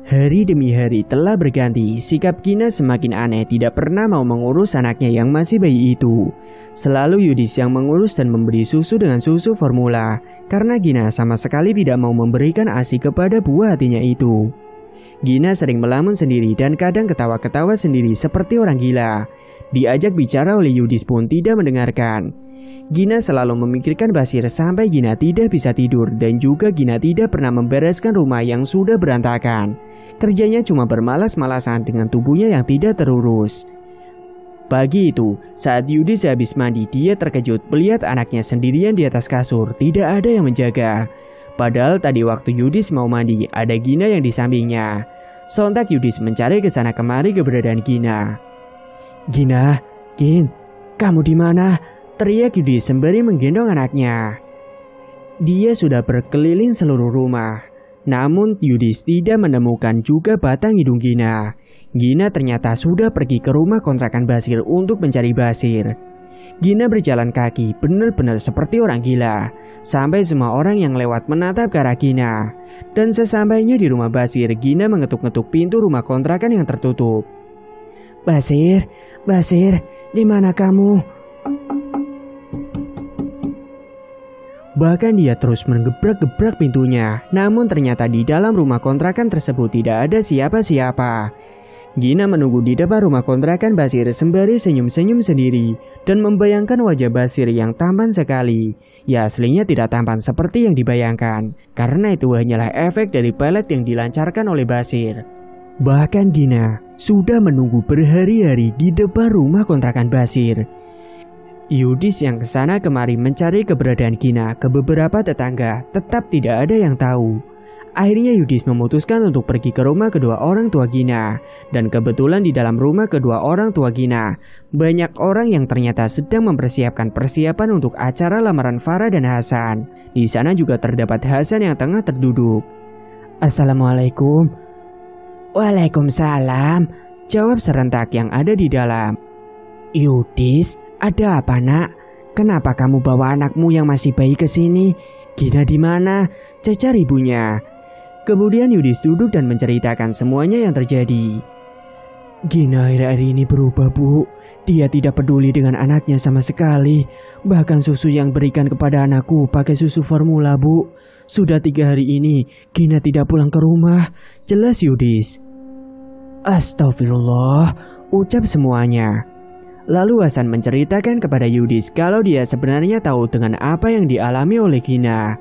[SPEAKER 1] hari demi hari telah berganti. Sikap Gina semakin aneh, tidak pernah mau mengurus anaknya yang masih bayi itu. Selalu Yudis yang mengurus dan memberi susu dengan susu formula, karena Gina sama sekali tidak mau memberikan ASI kepada buah hatinya itu. Gina sering melamun sendiri dan kadang ketawa-ketawa sendiri seperti orang gila. Diajak bicara oleh Yudis pun tidak mendengarkan. Gina selalu memikirkan Basir sampai Gina tidak bisa tidur, dan juga Gina tidak pernah membereskan rumah yang sudah berantakan. Kerjanya cuma bermalas-malasan dengan tubuhnya yang tidak terurus. Pagi itu, saat Yudis habis mandi, dia terkejut melihat anaknya sendirian di atas kasur, tidak ada yang menjaga. Padahal tadi waktu Yudis mau mandi, ada Gina yang di sampingnya. Sontak Yudis mencari kesana kemari keberadaan Gina. "Gina, Gin, kamu di mana?" teriak Yudis sembari menggendong anaknya. Dia sudah berkeliling seluruh rumah. Namun Yudis tidak menemukan juga batang hidung Gina. Gina ternyata sudah pergi ke rumah kontrakan Basir untuk mencari Basir. Gina berjalan kaki benar-benar seperti orang gila. Sampai semua orang yang lewat menatap ke arah Gina. Dan sesampainya di rumah Basir, Gina mengetuk-ngetuk pintu rumah kontrakan yang tertutup. "Basir, Basir, di mana kamu?" Bahkan dia terus menggebrak-gebrak pintunya, namun ternyata di dalam rumah kontrakan tersebut tidak ada siapa-siapa. Gina menunggu di depan rumah kontrakan Basir sembari senyum-senyum sendiri dan membayangkan wajah Basir yang tampan sekali. Ya aslinya tidak tampan seperti yang dibayangkan, karena itu hanyalah efek dari pelet yang dilancarkan oleh Basir. Bahkan Gina sudah menunggu berhari-hari di depan rumah kontrakan Basir. Yudis yang kesana kemari mencari keberadaan Gina ke beberapa tetangga, tetap tidak ada yang tahu. Akhirnya Yudis memutuskan untuk pergi ke rumah kedua orang tua Gina. Dan kebetulan di dalam rumah kedua orang tua Gina, banyak orang yang ternyata sedang mempersiapkan persiapan untuk acara lamaran Farah dan Hasan. Di sana juga terdapat Hasan yang tengah terduduk. "Assalamualaikum."
[SPEAKER 2] "Waalaikumsalam,"
[SPEAKER 1] jawab serentak yang ada di dalam.
[SPEAKER 2] "Yudis, ada apa nak?
[SPEAKER 1] kenapa kamu bawa anakmu yang masih bayi ke sini? Gina di mana? Cecar ibunya. Kemudian Yudis duduk dan menceritakan semuanya yang terjadi. Gina akhir-akhir ini berubah, Bu. Dia tidak peduli dengan anaknya sama sekali. Bahkan susu yang berikan kepada anakku pakai susu formula, Bu. Sudah 3 hari ini Gina tidak pulang ke rumah. Jelas Yudis. Astagfirullah, ucap semuanya. Lalu Hasan menceritakan kepada Yudis kalau dia sebenarnya tahu dengan apa yang dialami oleh Gina.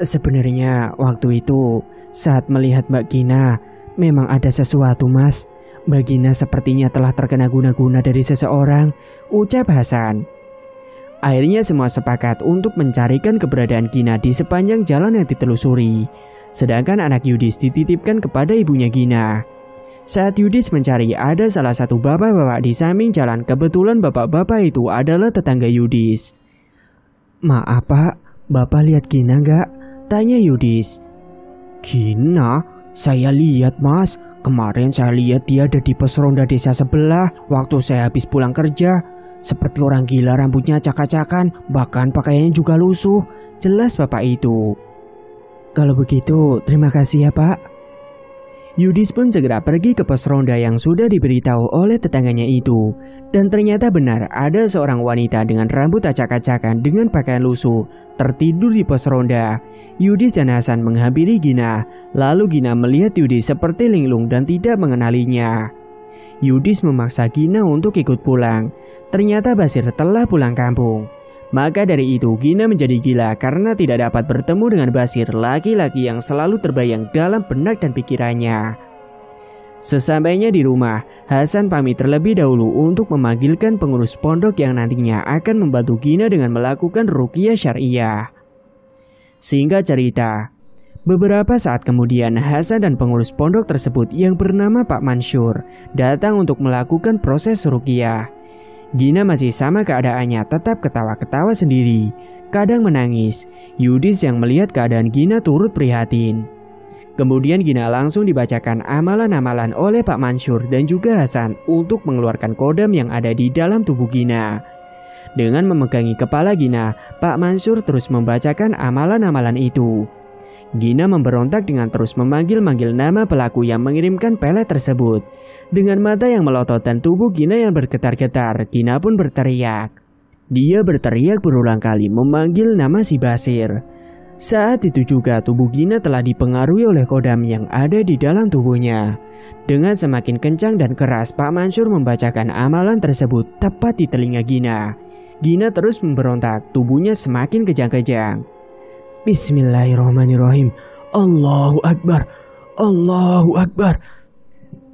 [SPEAKER 1] Sebenarnya waktu itu saat melihat Mbak Gina memang ada sesuatu, Mas. Mbak Gina sepertinya telah terkena guna-guna dari seseorang, ucap Hasan. Akhirnya semua sepakat untuk mencarikan keberadaan Gina di sepanjang jalan yang ditelusuri. Sedangkan anak Yudis dititipkan kepada ibunya Gina. Saat Yudis mencari, ada salah satu bapak-bapak di samping jalan. Kebetulan bapak-bapak itu adalah tetangga Yudis. Maaf Pak, Bapak lihat Gina nggak? Tanya Yudis. Gina? Saya lihat Mas. Kemarin saya lihat dia ada di pos ronda desa sebelah waktu saya habis pulang kerja. Seperti orang gila, rambutnya acak-acakan, bahkan pakaiannya juga lusuh. Jelas Bapak itu. Kalau begitu, terima kasih ya Pak. Yudis pun segera pergi ke pos ronda yang sudah diberitahu oleh tetangganya itu. Dan ternyata benar ada seorang wanita dengan rambut acak-acakan dengan pakaian lusuh tertidur di pos ronda. Yudis dan Hasan menghampiri Gina. Lalu Gina melihat Yudis seperti linglung dan tidak mengenalinya. Yudis memaksa Gina untuk ikut pulang. Ternyata Basir telah pulang kampung. Maka dari itu Gina menjadi gila karena tidak dapat bertemu dengan Basir, laki-laki yang selalu terbayang dalam benak dan pikirannya. Sesampainya di rumah, Hasan pamit terlebih dahulu untuk memanggilkan pengurus pondok yang nantinya akan membantu Gina dengan melakukan ruqyah syariah. Singkat cerita, beberapa saat kemudian Hasan dan pengurus pondok tersebut yang bernama Pak Mansur datang untuk melakukan proses ruqyah. Gina masih sama keadaannya, tetap ketawa-ketawa sendiri, kadang menangis. Yudis yang melihat keadaan Gina turut prihatin. Kemudian Gina langsung dibacakan amalan-amalan oleh Pak Mansur dan juga Hasan untuk mengeluarkan kodam yang ada di dalam tubuh Gina. Dengan memegangi kepala Gina, Pak Mansur terus membacakan amalan-amalan itu. Gina memberontak dengan terus memanggil-manggil nama pelaku yang mengirimkan pelet tersebut. Dengan mata yang melotot dan tubuh Gina yang bergetar-getar, Gina pun berteriak. Dia berteriak berulang kali memanggil nama si Basir. Saat itu juga tubuh Gina telah dipengaruhi oleh kodam yang ada di dalam tubuhnya. Dengan semakin kencang dan keras, Pak Mansur membacakan amalan tersebut tepat di telinga Gina. Gina terus memberontak, tubuhnya semakin kejang-kejang. Bismillahirrahmanirrahim. Allahu Akbar. Allahu Akbar.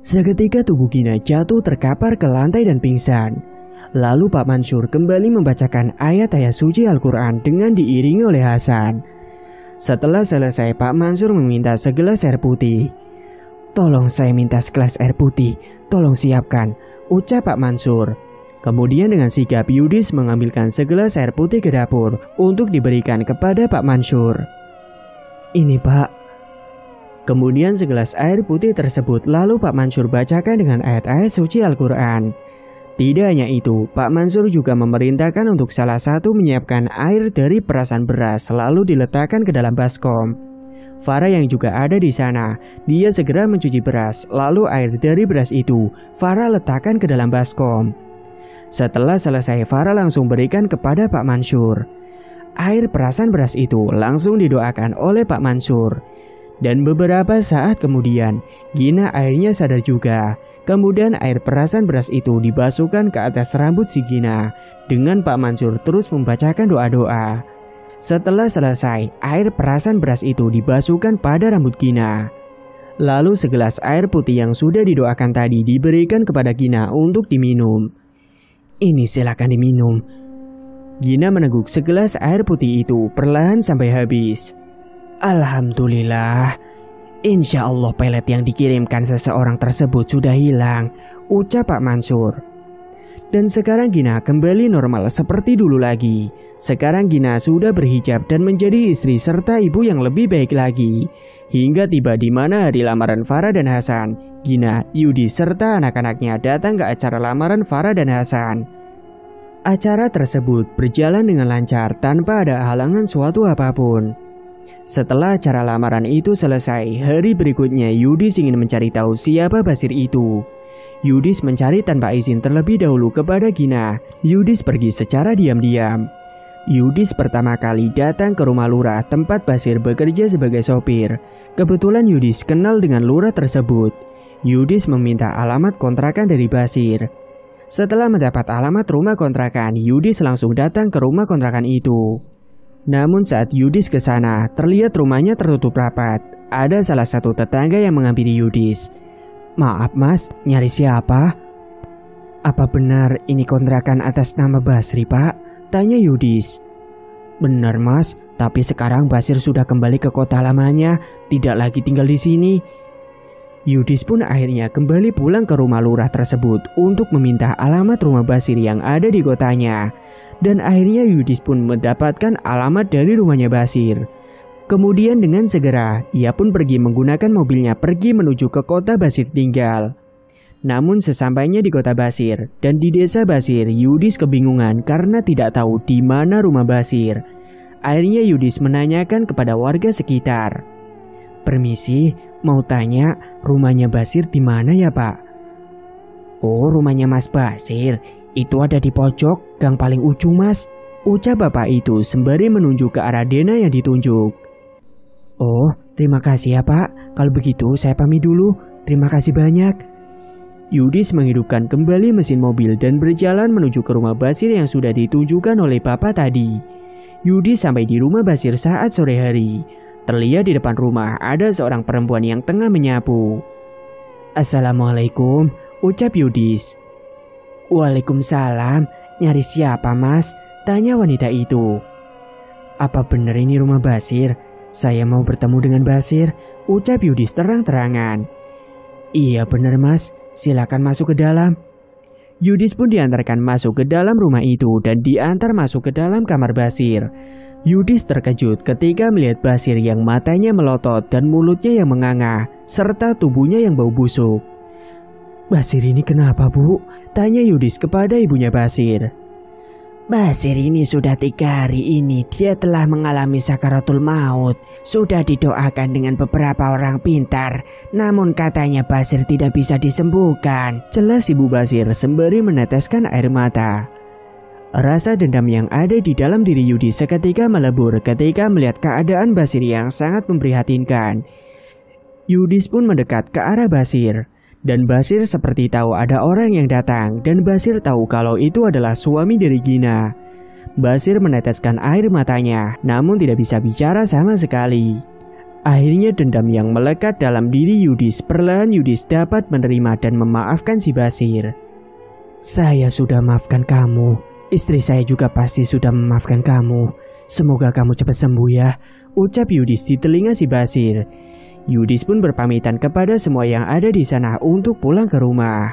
[SPEAKER 1] Seketika tubuh Gina jatuh terkapar ke lantai dan pingsan. Lalu Pak Mansur kembali membacakan ayat-ayat suci Al-Quran dengan diiringi oleh Hasan. Setelah selesai, Pak Mansur meminta segelas air putih. Tolong saya minta segelas air putih. Tolong siapkan, ucap Pak Mansur. Kemudian dengan sigap Yudis mengambilkan segelas air putih ke dapur untuk diberikan kepada Pak Mansur. Ini Pak. Kemudian segelas air putih tersebut lalu Pak Mansur bacakan dengan ayat-ayat suci Al-Quran. Tidak hanya itu, Pak Mansur juga memerintahkan untuk salah satu menyiapkan air dari perasan beras lalu diletakkan ke dalam baskom. Farah yang juga ada di sana, dia segera mencuci beras, lalu air dari beras itu Farah letakkan ke dalam baskom. Setelah selesai, Farah langsung berikan kepada Pak Mansur. Air perasan beras itu langsung didoakan oleh Pak Mansur. Dan beberapa saat kemudian, Gina akhirnya sadar juga. Kemudian air perasan beras itu dibasuhkan ke atas rambut si Gina. Dengan Pak Mansur terus membacakan doa-doa. Setelah selesai, air perasan beras itu dibasuhkan pada rambut Gina. Lalu segelas air putih yang sudah didoakan tadi diberikan kepada Gina untuk diminum. Ini silakan diminum. Gina meneguk segelas air putih itu perlahan sampai habis. Alhamdulillah. Insya Allah pelet yang dikirimkan seseorang tersebut sudah hilang, ucap Pak Mansur. Dan sekarang Gina kembali normal seperti dulu lagi. Sekarang Gina sudah berhijab dan menjadi istri serta ibu yang lebih baik lagi. Hingga tiba di mana hari lamaran Farah dan Hasan. Gina, Yudi serta anak-anaknya datang ke acara lamaran Farah dan Hasan. Acara tersebut berjalan dengan lancar tanpa ada halangan suatu apapun. Setelah acara lamaran itu selesai, hari berikutnya Yudis ingin mencari tahu siapa Basir itu. Yudis mencari tanpa izin terlebih dahulu kepada Gina. Yudis pergi secara diam-diam. Yudis pertama kali datang ke rumah lurah tempat Basir bekerja sebagai sopir. Kebetulan Yudis kenal dengan lurah tersebut. Yudis meminta alamat kontrakan dari Basir. Setelah mendapat alamat rumah kontrakan, Yudis langsung datang ke rumah kontrakan itu. Namun saat Yudis ke sana, terlihat rumahnya tertutup rapat. Ada salah satu tetangga yang menghampiri Yudis. "Maaf mas, nyari siapa?" "Apa benar ini kontrakan atas nama Basri pak?" tanya Yudis. "Benar mas, tapi sekarang Basir sudah kembali ke kota lamanya, tidak lagi tinggal di sini." Yudis pun akhirnya kembali pulang ke rumah lurah tersebut untuk meminta alamat rumah Basir yang ada di kotanya. Dan akhirnya Yudis pun mendapatkan alamat dari rumahnya Basir. Kemudian dengan segera, ia pun pergi menggunakan mobilnya pergi menuju ke kota Basir tinggal. Namun sesampainya di kota Basir dan di desa Basir, Yudis kebingungan karena tidak tahu di mana rumah Basir. Akhirnya Yudis menanyakan kepada warga sekitar. "Permisi, mau tanya rumahnya Basir di mana ya pak?" "Oh, rumahnya Mas Basir, itu ada di pojok gang paling ujung mas," ucap bapak itu sembari menunjuk ke arah Dena yang ditunjuk. "Oh, terima kasih ya pak, kalau begitu saya pamit dulu, terima kasih banyak." Yudis menghidupkan kembali mesin mobil dan berjalan menuju ke rumah Basir yang sudah ditunjukkan oleh bapak tadi. Yudis sampai di rumah Basir saat sore hari. Terlihat di depan rumah ada seorang perempuan yang tengah menyapu. "Assalamualaikum," ucap Yudis. "Waalaikumsalam, nyari siapa mas?" tanya wanita itu. "Apa benar ini rumah Basir? Saya mau bertemu dengan Basir," ucap Yudis terang-terangan. "Iya benar mas, silakan masuk ke dalam." Yudis pun diantarkan masuk ke dalam rumah itu dan diantar masuk ke dalam kamar Basir. Yudis terkejut ketika melihat Basir yang matanya melotot dan mulutnya yang menganga, serta tubuhnya yang bau busuk. "Basir ini kenapa bu?" tanya Yudis kepada ibunya Basir.
[SPEAKER 2] "Basir ini sudah 3 hari ini dia telah mengalami sakaratul maut. Sudah didoakan dengan beberapa orang pintar, namun katanya Basir tidak bisa disembuhkan," jelas ibu Basir sembari meneteskan air mata. Rasa dendam yang ada di dalam diri Yudis seketika melebur ketika melihat keadaan Basir yang sangat memprihatinkan. Yudis pun mendekat ke arah Basir. Dan Basir seperti tahu ada orang yang datang dan Basir tahu kalau itu adalah suami dari Gina. Basir meneteskan air matanya namun tidak bisa bicara sama sekali. Akhirnya dendam yang melekat dalam diri Yudis perlahan Yudis dapat menerima dan memaafkan si Basir. "Saya sudah maafkan kamu. Istri saya juga pasti sudah memaafkan kamu. Semoga kamu cepat sembuh ya," ucap Yudis di telinga si Basir. Yudis pun berpamitan kepada semua yang ada di sana untuk pulang ke rumah.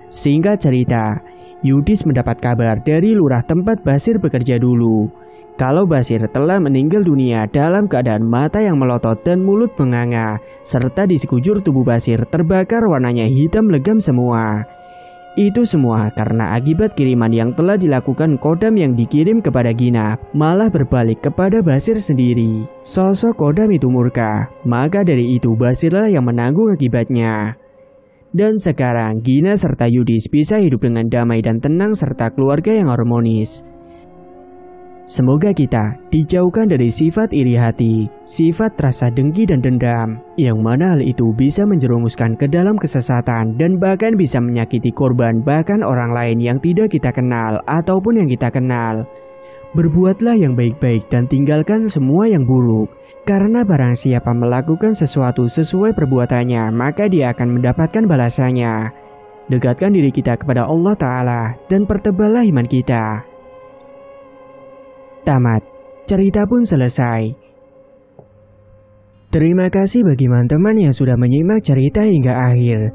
[SPEAKER 2] Singkat cerita, Yudis mendapat kabar dari lurah tempat Basir bekerja dulu. Kalau Basir telah meninggal dunia dalam keadaan mata yang melotot dan mulut menganga, serta di sekujur tubuh Basir terbakar warnanya hitam legam semua. Itu semua karena akibat kiriman yang telah dilakukan Kodam yang dikirim kepada Gina malah berbalik kepada Basir sendiri. Sosok Kodam itu murka, maka dari itu Basirlah yang menanggung akibatnya. Dan sekarang Gina serta Yudis bisa hidup dengan damai dan tenang serta keluarga yang harmonis. Semoga kita dijauhkan dari sifat iri hati, sifat rasa dengki dan dendam, yang mana hal itu bisa menjerumuskan ke dalam kesesatan dan bahkan bisa menyakiti korban bahkan orang lain yang tidak kita kenal ataupun yang kita kenal. Berbuatlah yang baik-baik dan tinggalkan semua yang buruk, karena barang siapa melakukan sesuatu sesuai perbuatannya maka dia akan mendapatkan balasannya. Dekatkan diri kita kepada Allah Ta'ala dan perteballah iman kita. Tamat. Cerita pun selesai. Terima kasih bagi teman-teman yang sudah menyimak cerita hingga akhir.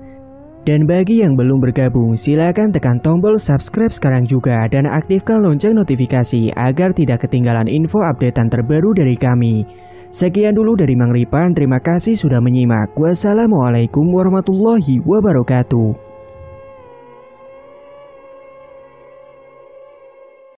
[SPEAKER 2] Dan bagi yang belum bergabung, silakan tekan tombol subscribe sekarang juga dan aktifkan lonceng notifikasi agar tidak ketinggalan info updatean terbaru dari kami. Sekian dulu dari Mang Ripan, terima kasih sudah menyimak. Wassalamualaikum warahmatullahi wabarakatuh.